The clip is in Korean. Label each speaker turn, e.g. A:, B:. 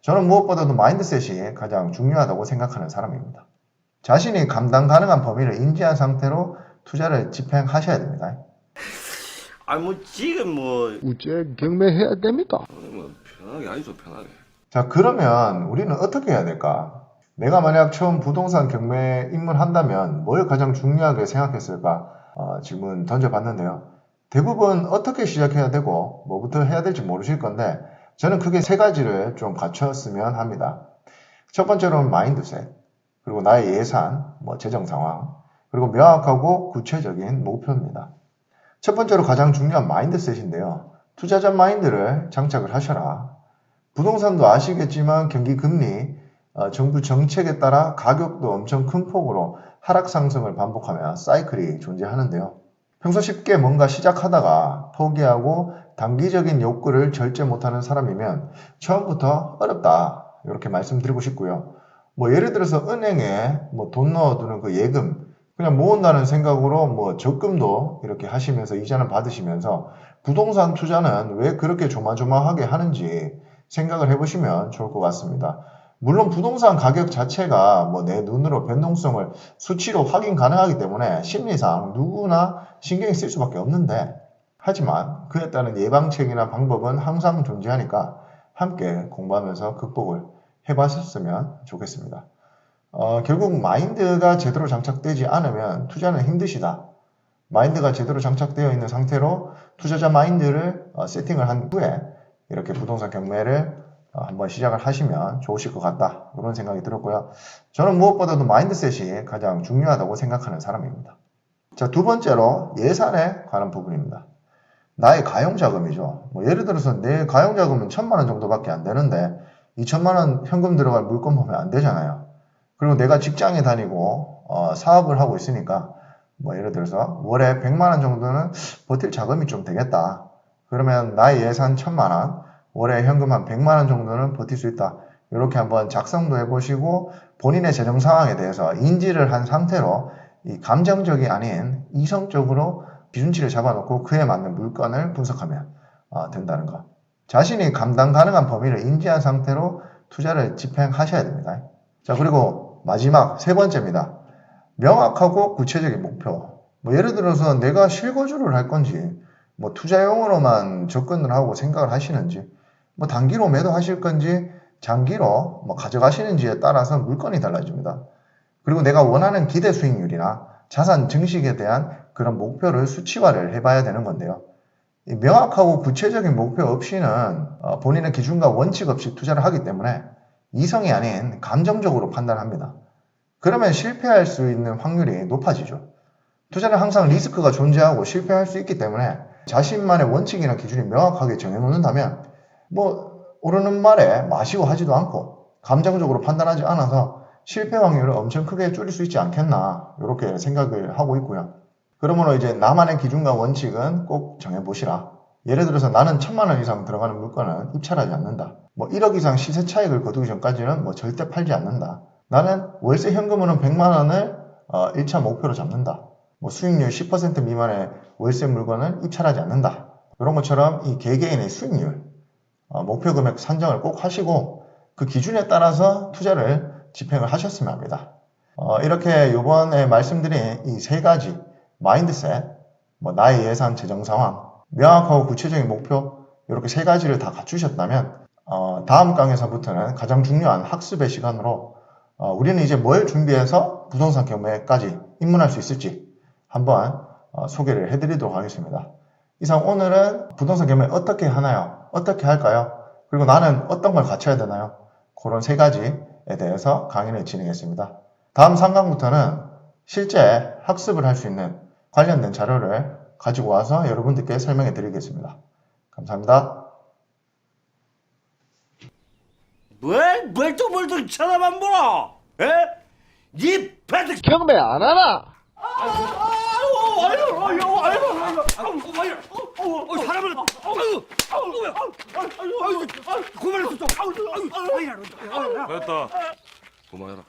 A: 저는 무엇보다도 마인드셋이 가장 중요하다고 생각하는 사람입니다. 자신이 감당 가능한 범위를 인지한 상태로 투자를 집행하셔야 됩니다.
B: 지금
C: 우째 경매해야 됩니까?
B: 편하게 하죠, 편하게.
A: 자, 그러면 우리는 어떻게 해야 될까? 내가 만약 처음 부동산 경매에 입문한다면 뭘 가장 중요하게 생각했을까? 질문 던져봤는데요. 대부분 어떻게 시작해야 되고 뭐부터 해야 될지 모르실 건데 저는 크게 세 가지를 좀 갖췄으면 합니다. 첫 번째로는 마인드셋, 그리고 나의 예산, 재정 상황, 그리고 명확하고 구체적인 목표입니다. 첫 번째로 가장 중요한 마인드셋인데요. 투자자 마인드를 장착을 하셔라. 부동산도 아시겠지만 경기 금리, 정부 정책에 따라 가격도 엄청 큰 폭으로 하락 상승을 반복하며 사이클이 존재하는데요. 평소 쉽게 뭔가 시작하다가 포기하고 단기적인 욕구를 절제 못하는 사람이면 처음부터 어렵다 이렇게 말씀드리고 싶고요. 예를 들어서 은행에 돈 넣어두는 그 예금 그냥 모은다는 생각으로 적금도 이렇게 하시면서 이자는 받으시면서 부동산 투자는 왜 그렇게 조마조마하게 하는지 생각을 해보시면 좋을 것 같습니다. 물론 부동산 가격 자체가 내 눈으로 변동성을 수치로 확인 가능하기 때문에 심리상 누구나 신경이 쓸 수밖에 없는데 하지만 그에 따른 예방책이나 방법은 항상 존재하니까 함께 공부하면서 극복을 해봤으면 좋겠습니다. 결국 마인드가 제대로 장착되지 않으면 투자는 힘드시다. 마인드가 제대로 장착되어 있는 상태로 투자자 마인드를 세팅을 한 후에 이렇게 부동산 경매를 한번 시작을 하시면 좋으실 것 같다. 그런 생각이 들었고요. 저는 무엇보다도 마인드셋이 가장 중요하다고 생각하는 사람입니다. 자, 두 번째로 예산에 관한 부분입니다. 나의 가용자금이죠. 예를 들어서 내 가용자금은 1,000만 원 정도밖에 안 되는데 2,000만 원 현금 들어갈 물건 보면 안 되잖아요. 그리고 내가 직장에 다니고 사업을 하고 있으니까 예를 들어서 월에 100만 원 정도는 버틸 자금이 좀 되겠다. 그러면 나의 예산 1,000만 원, 월에 현금 한 100만 원 정도는 버틸 수 있다. 이렇게 한번 작성도 해보시고 본인의 재정 상황에 대해서 인지를 한 상태로 이 감정적이 아닌 이성적으로 기준치를 잡아놓고 그에 맞는 물건을 분석하면 된다는 것. 자신이 감당 가능한 범위를 인지한 상태로 투자를 집행하셔야 됩니다. 자, 그리고 마지막 세 번째입니다. 명확하고 구체적인 목표. 예를 들어서 내가 실거주를 할 건지 투자용으로만 접근을 하고 생각을 하시는지 단기로 매도하실 건지 장기로 가져가시는지에 따라서 물건이 달라집니다. 그리고 내가 원하는 기대 수익률이나 자산 증식에 대한 그런 목표를 수치화를 해봐야 되는 건데요. 이 명확하고 구체적인 목표 없이는 본인의 기준과 원칙 없이 투자를 하기 때문에 이성이 아닌 감정적으로 판단합니다. 그러면 실패할 수 있는 확률이 높아지죠. 투자는 항상 리스크가 존재하고 실패할 수 있기 때문에 자신만의 원칙이나 기준이 명확하게 정해놓는다면 오르는 말에 마시고 하지도 않고 감정적으로 판단하지 않아서 실패 확률을 엄청 크게 줄일 수 있지 않겠나 이렇게 생각을 하고 있고요. 그러므로 이제 나만의 기준과 원칙은 꼭 정해보시라. 예를 들어서 나는 1,000만 원 이상 들어가는 물건은 입찰하지 않는다. 1억 이상 시세 차익을 거두기 전까지는 절대 팔지 않는다. 나는 월세 현금으로는 100만 원을 1차 목표로 잡는다. 수익률 10% 미만의 월세 물건은 입찰하지 않는다. 이런 것처럼 이 개개인의 수익률, 목표 금액 산정을 꼭 하시고 그 기준에 따라서 투자를 집행을 하셨으면 합니다. 이렇게 이번에 말씀드린 이 세 가지 마인드셋, 나의 예산 재정 상황, 명확하고 구체적인 목표 이렇게 세 가지를 다 갖추셨다면 다음 강에서부터는 가장 중요한 학습의 시간으로 우리는 이제 뭘 준비해서 부동산 경매까지 입문할 수 있을지 한번 소개를 해드리도록 하겠습니다. 이상 오늘은 부동산 경매 어떻게 하나요? 어떻게 할까요? 그리고 나는 어떤 걸 갖춰야 되나요? 그런 세 가지에 대해서 강의를 진행했습니다. 다음 3강부터는 실제 학습을 할 수 있는 관련된 자료를 가지고 와서 여러분들께 설명해 드리겠습니다. 감사합니다.
B: 뭘 또 쳐다만 보라? 에? 니 패드
C: 경매 안 하나?
B: 사람을 그만했어 좀. 됐다. 그만해라.